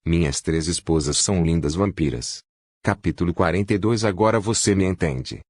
Minhas 3 esposas são lindas vampiras. Capítulo 42. Agora você me entende.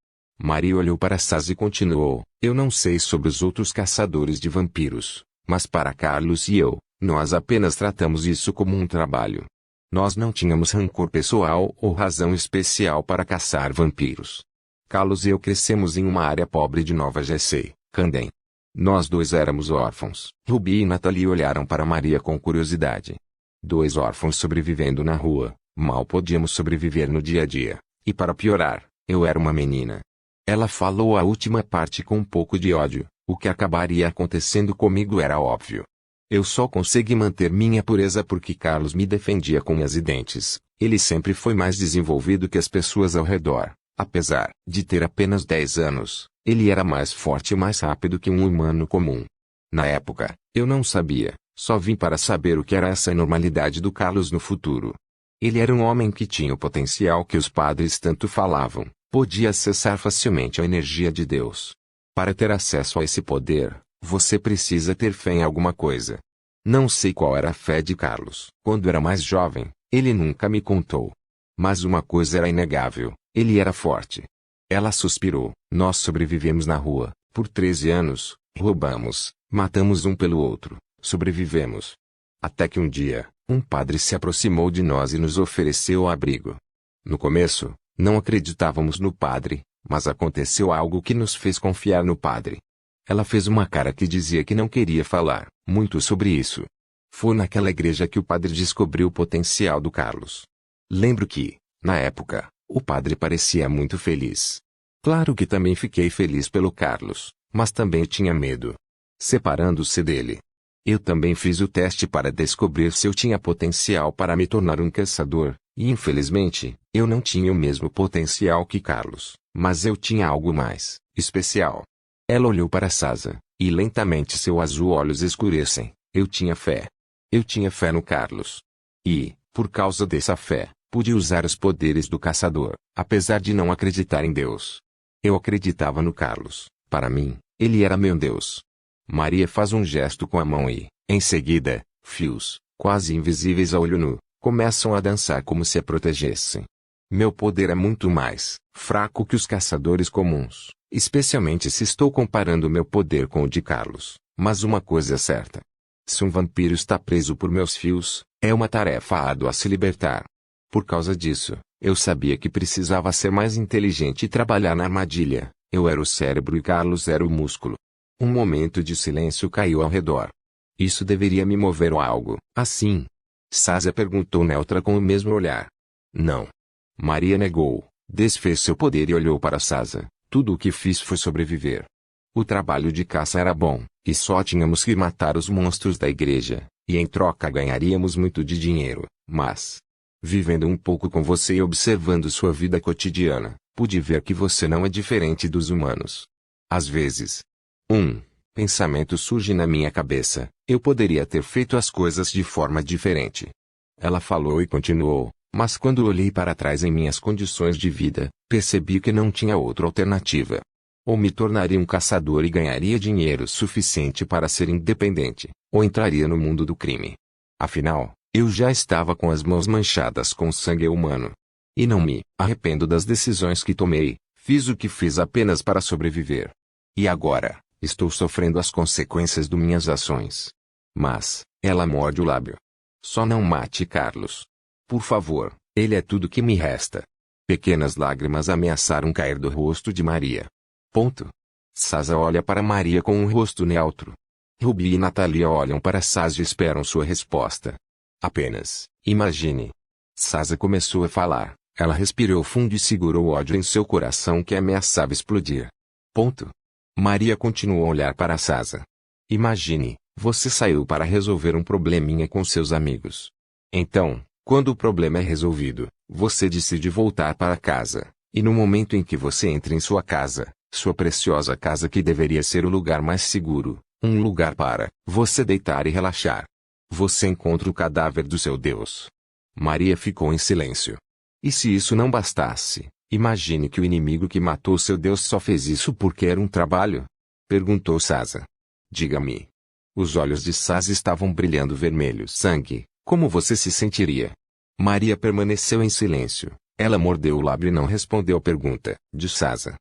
Maria olhou para Saz e continuou. Eu não sei sobre os outros caçadores de vampiros, mas para Carlos e eu, nós apenas tratamos isso como um trabalho. Nós não tínhamos rancor pessoal ou razão especial para caçar vampiros. Carlos e eu crescemos em uma área pobre de Nova Jersey, Camden. Nós 2 éramos órfãos. Ruby e Natalie olharam para Maria com curiosidade. 2 órfãos sobrevivendo na rua, mal podíamos sobreviver no dia a dia. E para piorar, eu era uma menina. Ela falou a última parte com um pouco de ódio. O que acabaria acontecendo comigo era óbvio. Eu só consegui manter minha pureza porque Carlos me defendia com unhas e dentes. Ele sempre foi mais desenvolvido que as pessoas ao redor. Apesar de ter apenas 10 anos, ele era mais forte e mais rápido que um humano comum. Na época, eu não sabia, só vim para saber o que era essa enormidade do Carlos no futuro. Ele era um homem que tinha o potencial que os padres tanto falavam, podia acessar facilmente a energia de Deus. Para ter acesso a esse poder, você precisa ter fé em alguma coisa. Não sei qual era a fé de Carlos. Quando era mais jovem, ele nunca me contou. Mas uma coisa era inegável, ele era forte. Ela suspirou. Nós sobrevivemos na rua, por 13 anos, roubamos, matamos um pelo outro, sobrevivemos. Até que um dia, um padre se aproximou de nós e nos ofereceu abrigo. No começo, não acreditávamos no padre, mas aconteceu algo que nos fez confiar no padre. Ela fez uma cara que dizia que não queria falar muito sobre isso. Foi naquela igreja que o padre descobriu o potencial do Carlos. Lembro que, na época, o padre parecia muito feliz. Claro que também fiquei feliz pelo Carlos, mas também tinha medo. Separando-se dele. Eu também fiz o teste para descobrir se eu tinha potencial para me tornar um caçador, e infelizmente, eu não tinha o mesmo potencial que Carlos, mas eu tinha algo mais especial. Ela olhou para Sasa, e lentamente seus azul olhos escurecem. Eu tinha fé. Eu tinha fé no Carlos. E, por causa dessa fé, pude usar os poderes do caçador, apesar de não acreditar em Deus. Eu acreditava no Carlos. Para mim, ele era meu Deus. Maria faz um gesto com a mão e, em seguida, fios, quase invisíveis a olho nu, começam a dançar como se a protegessem. Meu poder é muito mais fraco que os caçadores comuns, especialmente se estou comparando meu poder com o de Carlos. Mas uma coisa é certa. Se um vampiro está preso por meus fios, é uma tarefa árdua a se libertar. Por causa disso, eu sabia que precisava ser mais inteligente e trabalhar na armadilha. Eu era o cérebro e Carlos era o músculo. Um momento de silêncio caiu ao redor. Isso deveria me mover a algo, assim? Sasa perguntou neutra com o mesmo olhar. Não. Maria negou, desfez seu poder e olhou para Sasa. Tudo o que fiz foi sobreviver. O trabalho de caça era bom, e só tínhamos que matar os monstros da igreja, e em troca ganharíamos muito de dinheiro, mas... Vivendo um pouco com você e observando sua vida cotidiana, pude ver que você não é diferente dos humanos. Às vezes, pensamento surge na minha cabeça, eu poderia ter feito as coisas de forma diferente. Ela falou e continuou, mas quando olhei para trás em minhas condições de vida, percebi que não tinha outra alternativa. Ou me tornaria um caçador e ganharia dinheiro suficiente para ser independente, ou entraria no mundo do crime. Afinal, eu já estava com as mãos manchadas com sangue humano. E não me arrependo das decisões que tomei, fiz o que fiz apenas para sobreviver. E agora, estou sofrendo as consequências de minhas ações. Mas, ela morde o lábio. Só não mate Carlos. Por favor, ele é tudo que me resta. Pequenas lágrimas ameaçaram cair do rosto de Maria. Sasa olha para Maria com um rosto neutro. Ruby e Natalia olham para Sasa e esperam sua resposta. Apenas, imagine. Sasa começou a falar. Ela respirou fundo e segurou o ódio em seu coração que ameaçava explodir. Maria continuou a olhar para Sasa. Imagine, você saiu para resolver um probleminha com seus amigos. Então, quando o problema é resolvido, você decide voltar para casa. E no momento em que você entra em sua casa, sua preciosa casa que deveria ser o lugar mais seguro, um lugar para você deitar e relaxar, você encontra o cadáver do seu Deus. Maria ficou em silêncio. E se isso não bastasse, imagine que o inimigo que matou seu Deus só fez isso porque era um trabalho? Perguntou Sasa. Diga-me. Os olhos de Sasa estavam brilhando vermelho sangue. Como você se sentiria? Maria permaneceu em silêncio. Ela mordeu o lábio e não respondeu à pergunta de Sasa.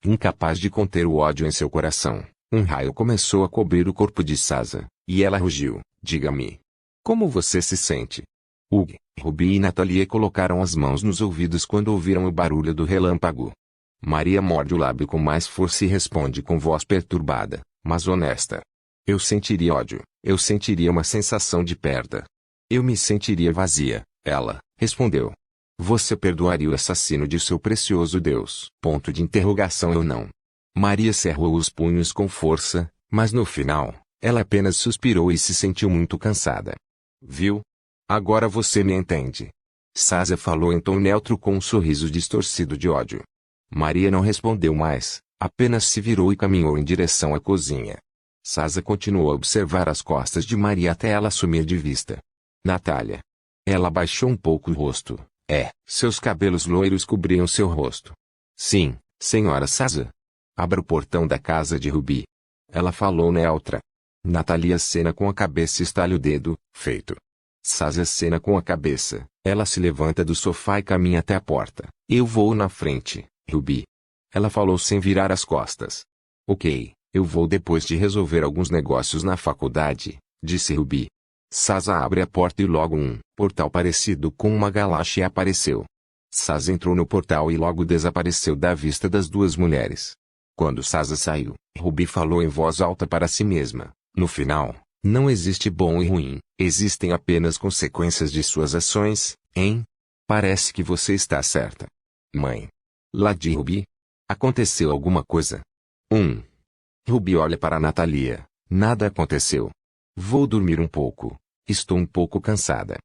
Incapaz de conter o ódio em seu coração, um raio começou a cobrir o corpo de Sasa, e ela rugiu: diga-me. Como você se sente? Hugh, Ruby e Natalia colocaram as mãos nos ouvidos quando ouviram o barulho do relâmpago. Maria morde o lábio com mais força e responde com voz perturbada, mas honesta. Eu sentiria ódio, eu sentiria uma sensação de perda. Eu me sentiria vazia, ela respondeu. Você perdoaria o assassino de seu precioso Deus? Ponto de interrogação. Eu não. Maria cerrou os punhos com força, mas no final, ela apenas suspirou e se sentiu muito cansada. Viu? Agora você me entende. Sasa falou em tom neutro com um sorriso distorcido de ódio. Maria não respondeu mais, apenas se virou e caminhou em direção à cozinha. Sasa continuou a observar as costas de Maria até ela sumir de vista. Natália. Ela baixou um pouco o rosto. Seus cabelos loiros cobriam seu rosto. Sim, senhora Sasa. Abra o portão da casa de Ruby. Ela falou neutra. Natalia acena com a cabeça e estala o dedo, feito. Sasa acena com a cabeça. Ela se levanta do sofá e caminha até a porta. Eu vou na frente, Ruby. Ela falou sem virar as costas. Ok, eu vou depois de resolver alguns negócios na faculdade, disse Ruby. Sasa abre a porta e logo um portal parecido com uma galáxia apareceu. Sasa entrou no portal e logo desapareceu da vista das duas mulheres. Quando Sasa saiu, Ruby falou em voz alta para si mesma. No final, não existe bom e ruim, existem apenas consequências de suas ações, hein? Parece que você está certa. Mãe. Lá de Ruby? Aconteceu alguma coisa? Ruby olha para Natalia. Nada aconteceu. Vou dormir um pouco. Estou um pouco cansada.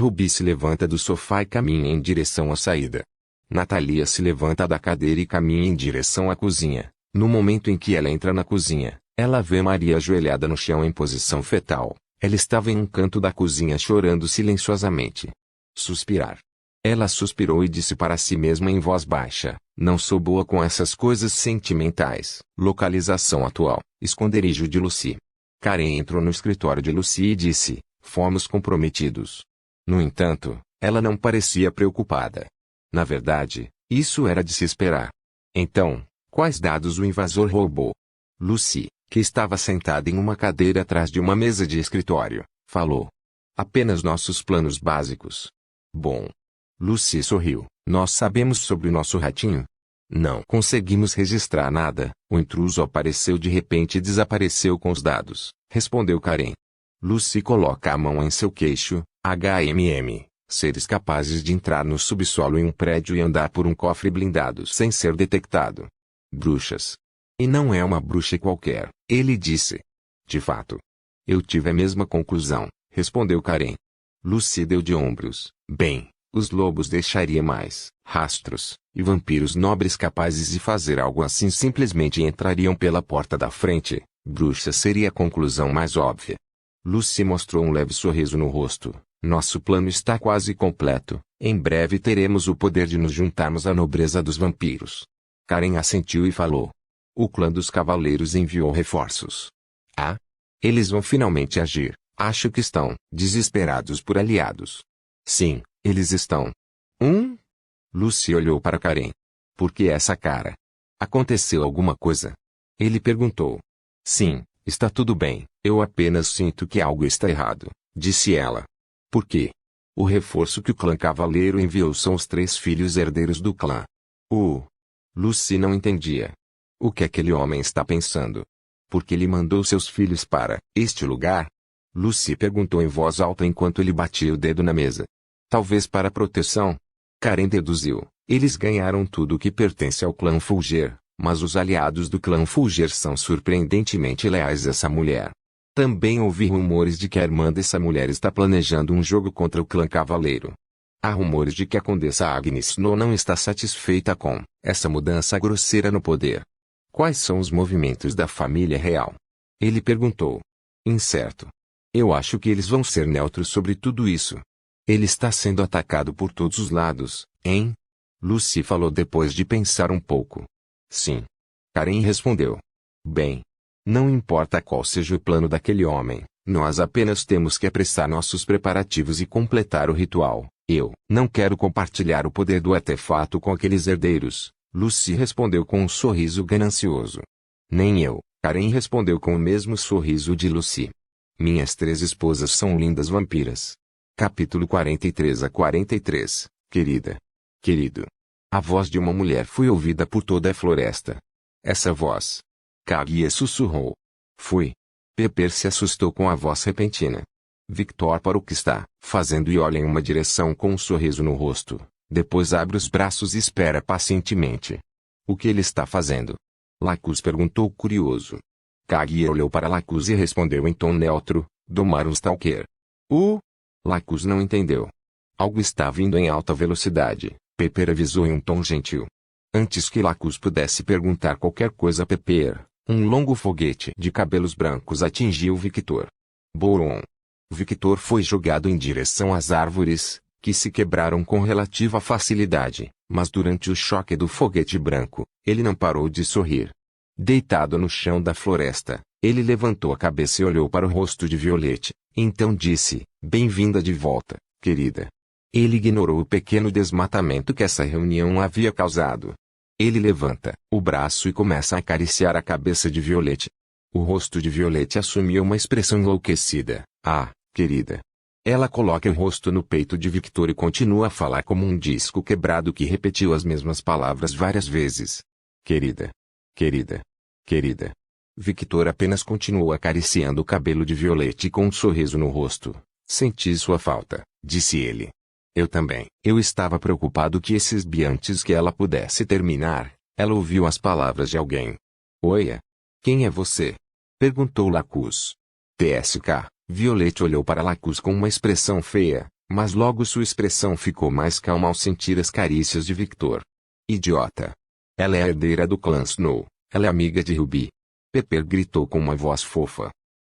Ruby se levanta do sofá e caminha em direção à saída. Natalia se levanta da cadeira e caminha em direção à cozinha. No momento em que ela entra na cozinha, ela vê Maria ajoelhada no chão em posição fetal. Ela estava em um canto da cozinha chorando silenciosamente. Suspirar. Ela suspirou e disse para si mesma em voz baixa: não sou boa com essas coisas sentimentais. Localização atual: esconderijo de Lucy. Karen entrou no escritório de Lucy e disse: fomos comprometidos. No entanto, ela não parecia preocupada. Na verdade, isso era de se esperar. Então, quais dados o invasor roubou? Lucy, que estava sentada em uma cadeira atrás de uma mesa de escritório, falou. Apenas nossos planos básicos. Bom. Lucy sorriu. Nós sabemos sobre o nosso ratinho? Não conseguimos registrar nada. O intruso apareceu de repente e desapareceu com os dados, respondeu Karen. Lucy coloca a mão em seu queixo. Seres capazes de entrar no subsolo em um prédio e andar por um cofre blindado sem ser detectado. Bruxas. E não é uma bruxa qualquer, ele disse. De fato. Eu tive a mesma conclusão, respondeu Karen. Lucy deu de ombros. Bem, os lobos deixariam mais rastros, e vampiros nobres capazes de fazer algo assim simplesmente entrariam pela porta da frente. Bruxa seria a conclusão mais óbvia. Lucy mostrou um leve sorriso no rosto. Nosso plano está quase completo. Em breve teremos o poder de nos juntarmos à nobreza dos vampiros. Karen assentiu e falou. O clã dos cavaleiros enviou reforços. Ah? Eles vão finalmente agir. Acho que estão desesperados por aliados. Sim, eles estão. Lucy olhou para Karen. Por que essa cara? Aconteceu alguma coisa? Ele perguntou. Sim, está tudo bem. Eu apenas sinto que algo está errado, disse ela. Por quê? O reforço que o clã cavaleiro enviou são os 3 filhos herdeiros do clã. Lucy não entendia. O que aquele homem está pensando? Por que ele mandou seus filhos para este lugar? Lucy perguntou em voz alta enquanto ele batia o dedo na mesa. Talvez para proteção? Karen deduziu. Eles ganharam tudo o que pertence ao clã Fulger, mas os aliados do clã Fulger são surpreendentemente leais a essa mulher. Também ouvi rumores de que a irmã dessa mulher está planejando um jogo contra o clã cavaleiro. Há rumores de que a condessa Agnes Snow não está satisfeita com essa mudança grosseira no poder. Quais são os movimentos da família real? Ele perguntou. Incerto. Eu acho que eles vão ser neutros sobre tudo isso. Ele está sendo atacado por todos os lados, hein? Lucy falou depois de pensar um pouco. Sim. Karen respondeu. Bem. Não importa qual seja o plano daquele homem, nós apenas temos que apressar nossos preparativos e completar o ritual. Eu não quero compartilhar o poder do artefato com aqueles herdeiros, Lucy respondeu com um sorriso ganancioso. Nem eu, Karen respondeu com o mesmo sorriso de Lucy. Minhas 3 esposas são lindas vampiras. Capítulo 43 a 43, querida. Querido. A voz de uma mulher foi ouvida por toda a floresta. Essa voz. Kaguya sussurrou. Fui. Pepper se assustou com a voz repentina. Victor para o que está fazendo e olha em uma direção com um sorriso no rosto. Depois abre os braços e espera pacientemente. O que ele está fazendo? Lacus perguntou curioso. Kaguya olhou para Lacus e respondeu em tom neutro, domar um stalker. Lacus não entendeu. Algo está vindo em alta velocidade, Pepper avisou em um tom gentil. Antes que Lacus pudesse perguntar qualquer coisa a Pepper, um longo foguete de cabelos brancos atingiu Victor. Boom! Victor foi jogado em direção às árvores, que se quebraram com relativa facilidade, mas durante o choque do foguete branco, ele não parou de sorrir. Deitado no chão da floresta, ele levantou a cabeça e olhou para o rosto de Violette, então disse, bem-vinda de volta, querida. Ele ignorou o pequeno desmatamento que essa reunião havia causado. Ele levanta o braço e começa a acariciar a cabeça de Violette. O rosto de Violette assumiu uma expressão enlouquecida. Ah, querida. Ela coloca o rosto no peito de Victor e continua a falar como um disco quebrado que repetiu as mesmas palavras várias vezes. Querida. Querida. Querida. Victor apenas continuou acariciando o cabelo de Violette com um sorriso no rosto. Senti sua falta, disse ele. Eu também. Eu estava preocupado que esses biantes que ela pudesse terminar. Ela ouviu as palavras de alguém. Oia. Quem é você? Perguntou Lacus. TSK. Violette olhou para Lacus com uma expressão feia, mas logo sua expressão ficou mais calma ao sentir as carícias de Victor. Idiota. Ela é a herdeira do clã Snow. Ela é amiga de Ruby. Pepper gritou com uma voz fofa.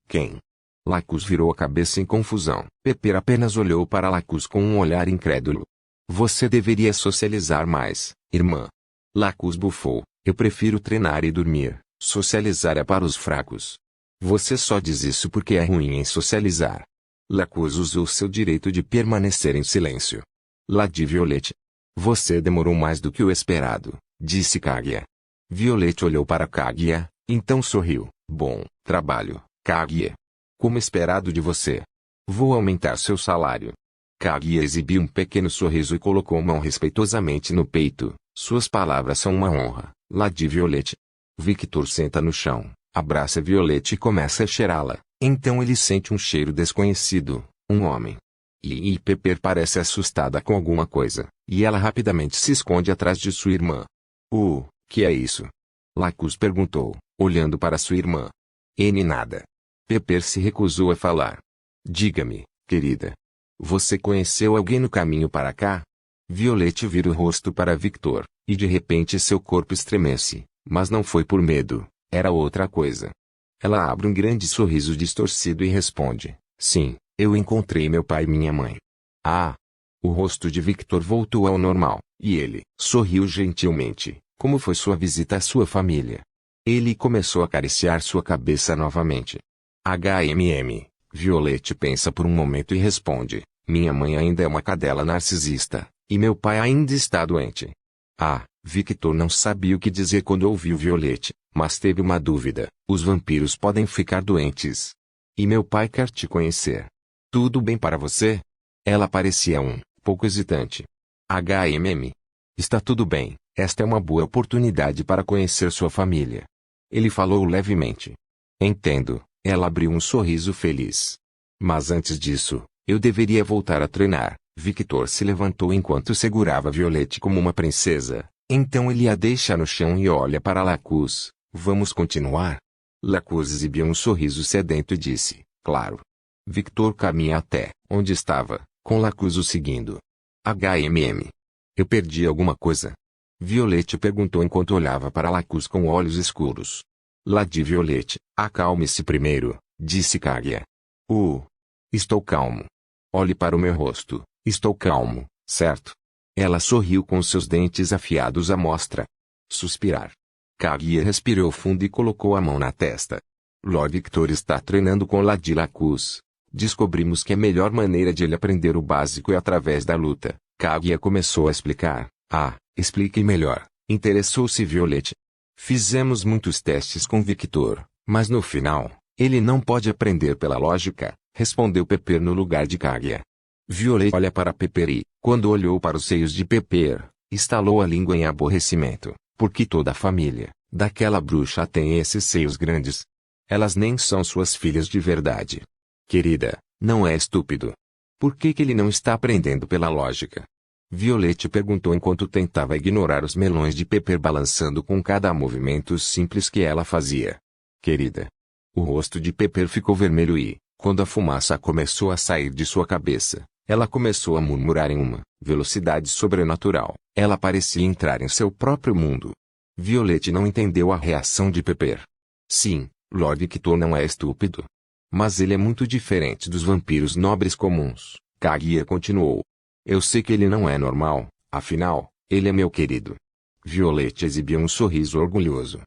Quem? Lacus virou a cabeça em confusão. Pepper apenas olhou para Lacus com um olhar incrédulo. Você deveria socializar mais, irmã. Lacus bufou. Eu prefiro treinar e dormir. Socializar é para os fracos. Você só diz isso porque é ruim em socializar. Lacus usou seu direito de permanecer em silêncio. Lady Violette. Você demorou mais do que o esperado, disse Kaguya. Violette olhou para Kaguya, então sorriu. Bom trabalho, Kaguya. Como esperado de você. Vou aumentar seu salário. Kaguya exibiu um pequeno sorriso e colocou a mão respeitosamente no peito. Suas palavras são uma honra, Lady Violette. Victor senta no chão, abraça Violette e começa a cheirá-la. Então ele sente um cheiro desconhecido, um homem. E Pepper parece assustada com alguma coisa, e ela rapidamente se esconde atrás de sua irmã. Que é isso? Lacus perguntou, olhando para sua irmã. Nada. Pepper se recusou a falar. Diga-me, querida. Você conheceu alguém no caminho para cá? Violette vira o rosto para Victor, e de repente seu corpo estremece, mas não foi por medo, era outra coisa. Ela abre um grande sorriso distorcido e responde, sim, eu encontrei meu pai e minha mãe. Ah! O rosto de Victor voltou ao normal, e ele sorriu gentilmente. Como foi sua visita à sua família? Ele começou a acariciar sua cabeça novamente. Violette pensa por um momento e responde, minha mãe ainda é uma cadela narcisista, e meu pai ainda está doente. Victor não sabia o que dizer quando ouviu Violette, mas teve uma dúvida, os vampiros podem ficar doentes. E meu pai quer te conhecer. Tudo bem para você? Ela parecia um pouco hesitante. Está tudo bem, esta é uma boa oportunidade para conhecer sua família. Ele falou levemente. Entendo, ela abriu um sorriso feliz. Mas antes disso, eu deveria voltar a treinar. Victor se levantou enquanto segurava Violette como uma princesa. Então ele a deixa no chão e olha para Lacus. Vamos continuar? Lacus exibiu um sorriso sedento e disse, claro. Victor caminha até onde estava, com Lacus o seguindo. Eu perdi alguma coisa? Violette perguntou enquanto olhava para Lacus com olhos escuros. Lady Violette, acalme-se primeiro, disse Kaguya. Estou calmo. Olhe para o meu rosto, estou calmo, certo? Ela sorriu com seus dentes afiados à mostra. Suspirar. Kaguya respirou fundo e colocou a mão na testa. Lord Victor está treinando com Lady Lacus. Descobrimos que a melhor maneira de ele aprender o básico é através da luta. Kaguya começou a explicar. Ah, explique melhor. Interessou-se Violet. Fizemos muitos testes com Victor, mas no final, ele não pode aprender pela lógica, respondeu Pepper no lugar de Kaguya. Violet olha para Pepper e, quando olhou para os seios de Pepper, estalou a língua em aborrecimento, porque toda a família daquela bruxa tem esses seios grandes. Elas nem são suas filhas de verdade. Querida, não é estúpido. Por que ele não está aprendendo pela lógica? Violet perguntou enquanto tentava ignorar os melões de Pepper balançando com cada movimento simples que ela fazia. Querida. O rosto de Pepper ficou vermelho e, quando a fumaça começou a sair de sua cabeça, ela começou a murmurar em uma velocidade sobrenatural. Ela parecia entrar em seu próprio mundo. Violet não entendeu a reação de Pepper. Sim, Lord Victor não é estúpido. Mas ele é muito diferente dos vampiros nobres comuns, Kaguya continuou. Eu sei que ele não é normal, afinal, ele é meu querido. Violet exibiu um sorriso orgulhoso.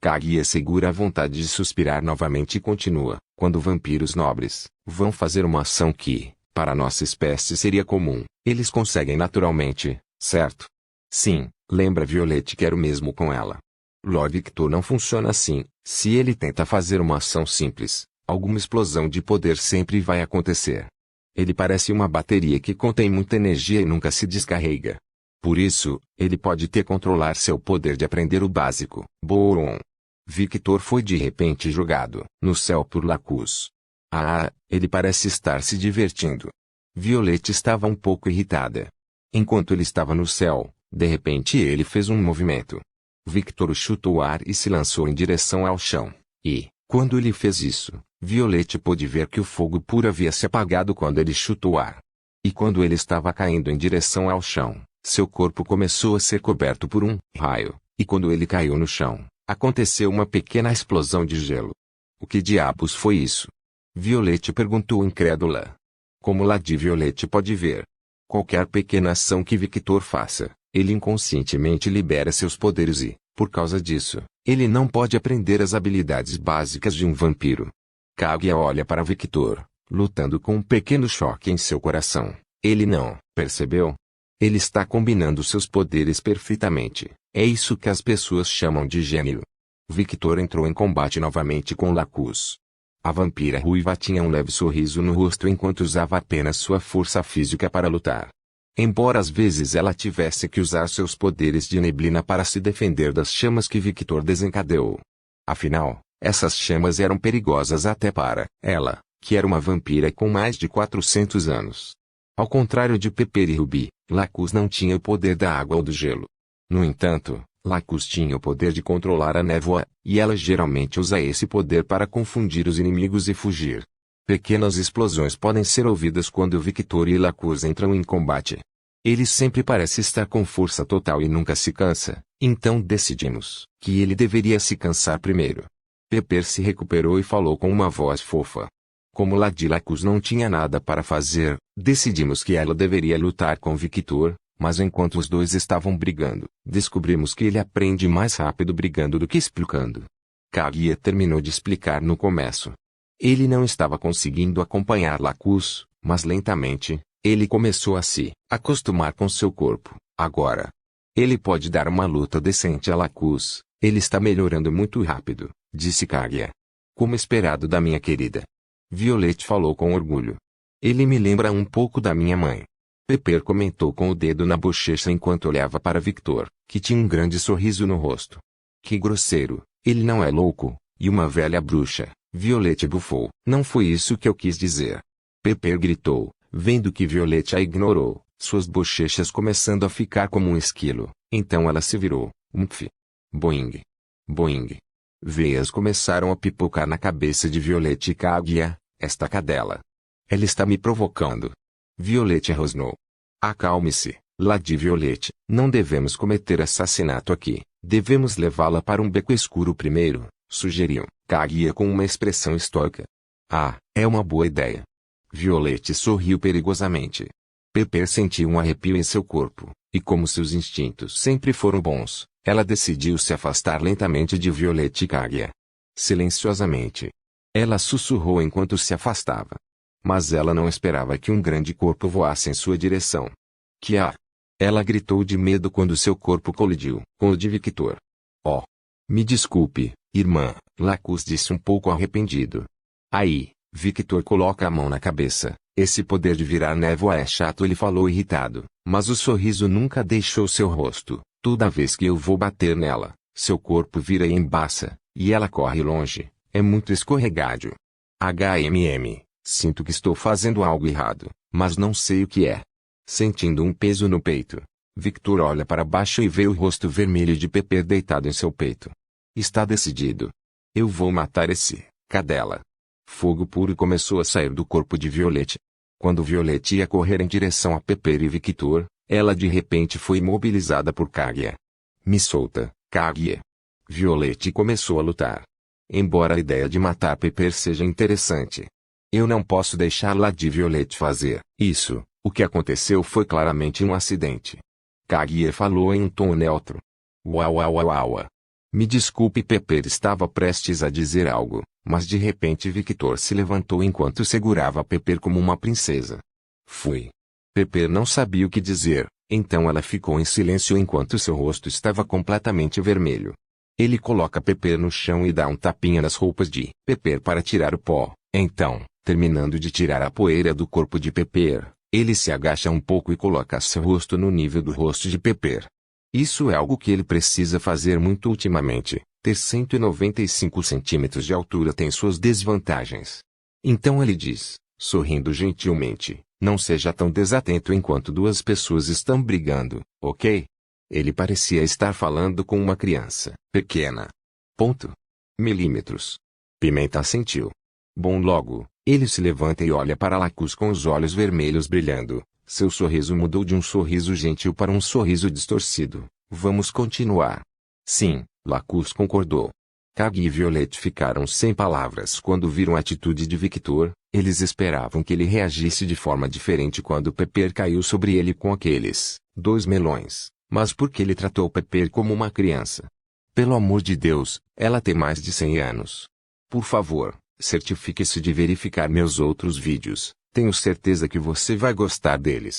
Kaguya segura a vontade de suspirar novamente e continua. Quando vampiros nobres vão fazer uma ação que, para nossa espécie seria comum, eles conseguem naturalmente, certo? Sim, lembra Violet que era o mesmo com ela. Lord Victor não funciona assim. Se ele tenta fazer uma ação simples, alguma explosão de poder sempre vai acontecer. Ele parece uma bateria que contém muita energia e nunca se descarrega. Por isso, ele pode controlar seu poder de aprender o básico. Boom! Victor foi de repente jogado no céu por Lacus. Ah, ele parece estar se divertindo. Violet estava um pouco irritada. Enquanto ele estava no céu, de repente ele fez um movimento. Victor chutou o ar e se lançou em direção ao chão. E, quando ele fez isso, Violet pôde ver que o fogo puro havia se apagado quando ele chutou o ar. E quando ele estava caindo em direção ao chão, seu corpo começou a ser coberto por um raio, e quando ele caiu no chão, aconteceu uma pequena explosão de gelo. O que diabos foi isso? Violet perguntou incrédula. Como Lady Violet pode ver? Qualquer pequena ação que Victor faça, ele inconscientemente libera seus poderes e, por causa disso, ele não pode aprender as habilidades básicas de um vampiro. Kaguya olha para Victor, lutando com um pequeno choque em seu coração. Ele não percebeu? Ele está combinando seus poderes perfeitamente. É isso que as pessoas chamam de gênio. Victor entrou em combate novamente com Lacus. A vampira ruiva tinha um leve sorriso no rosto enquanto usava apenas sua força física para lutar. Embora às vezes ela tivesse que usar seus poderes de neblina para se defender das chamas que Victor desencadeou. Afinal, essas chamas eram perigosas até para ela, que era uma vampira com mais de 400 anos. Ao contrário de Pepper e Ruby, Lacus não tinha o poder da água ou do gelo. No entanto, Lacus tinha o poder de controlar a névoa, e ela geralmente usa esse poder para confundir os inimigos e fugir. Pequenas explosões podem ser ouvidas quando Victor e Lacus entram em combate. Ele sempre parece estar com força total e nunca se cansa, então decidimos que ele deveria se cansar primeiro. Pepper se recuperou e falou com uma voz fofa. Como Lady Lacus não tinha nada para fazer, decidimos que ela deveria lutar com Victor, mas enquanto os dois estavam brigando, descobrimos que ele aprende mais rápido brigando do que explicando. Kaguya terminou de explicar no começo. Ele não estava conseguindo acompanhar Lacus, mas lentamente, ele começou a se acostumar com seu corpo. Agora, ele pode dar uma luta decente a Lacus. Ele está melhorando muito rápido, disse Kaguya. Como esperado da minha querida. Violet falou com orgulho. Ele me lembra um pouco da minha mãe. Pepper comentou com o dedo na bochecha enquanto olhava para Victor, que tinha um grande sorriso no rosto. Que grosseiro, ele não é louco, e uma velha bruxa, Violet bufou. Não foi isso que eu quis dizer. Pepper gritou, vendo que Violet a ignorou, suas bochechas começando a ficar como um esquilo, então ela se virou, umph. Boing. Boing. Veias começaram a pipocar na cabeça de Violet e Kaguya, esta cadela. Ela está me provocando. Violet rosnou. Acalme-se, Lady Violet, não devemos cometer assassinato aqui, devemos levá-la para um beco escuro primeiro, sugeriu, Kaguya com uma expressão estoica. Ah, é uma boa ideia. Violet sorriu perigosamente. Pepper sentiu um arrepio em seu corpo, e como seus instintos sempre foram bons, ela decidiu se afastar lentamente de Violet e Kaguya. Silenciosamente. Ela sussurrou enquanto se afastava. Mas ela não esperava que um grande corpo voasse em sua direção. Que há? Ela gritou de medo quando seu corpo colidiu com o de Victor. Oh! Me desculpe, irmã, Lacus disse um pouco arrependido. Aí, Victor coloca a mão na cabeça. Esse poder de virar névoa é chato, ele falou irritado, mas o sorriso nunca deixou seu rosto. Toda vez que eu vou bater nela, seu corpo vira e embaça, e ela corre longe. É muito escorregadio. Sinto que estou fazendo algo errado, mas não sei o que é. Sentindo um peso no peito, Victor olha para baixo e vê o rosto vermelho de Pepper deitado em seu peito. Está decidido. Eu vou matar esse cadela. Fogo puro começou a sair do corpo de Violette. Quando Violette ia correr em direção a Pepper e Victor, ela de repente foi imobilizada por Kaguya. Me solta, Kaguya. Violette começou a lutar. Embora a ideia de matar Pepper seja interessante, eu não posso deixá-la de Violette fazer isso. O que aconteceu foi claramente um acidente. Kaguya falou em um tom neutro. Uau, uau, uau, uau. Me desculpe, Pepper estava prestes a dizer algo, mas de repente Victor se levantou enquanto segurava Pepper como uma princesa. Fui. Pepper não sabia o que dizer, então ela ficou em silêncio enquanto seu rosto estava completamente vermelho. Ele coloca Pepper no chão e dá um tapinha nas roupas de Pepper para tirar o pó. Então, terminando de tirar a poeira do corpo de Pepper, ele se agacha um pouco e coloca seu rosto no nível do rosto de Pepper. Isso é algo que ele precisa fazer muito ultimamente. Ter 195 centímetros de altura tem suas desvantagens. Então ele diz, sorrindo gentilmente, não seja tão desatento enquanto duas pessoas estão brigando, ok? Ele parecia estar falando com uma criança pequena. Ponto. Milímetros. Pimenta assentiu. Bom, logo, ele se levanta e olha para Lacus com os olhos vermelhos brilhando. Seu sorriso mudou de um sorriso gentil para um sorriso distorcido. Vamos continuar. Sim, Lacus concordou. Kaguya e Violette ficaram sem palavras quando viram a atitude de Victor. Eles esperavam que ele reagisse de forma diferente quando Pepper caiu sobre ele com aqueles 2 melões. Mas por que ele tratou Pepper como uma criança? Pelo amor de Deus, ela tem mais de 100 anos. Por favor, certifique-se de verificar meus outros vídeos. Tenho certeza que você vai gostar deles.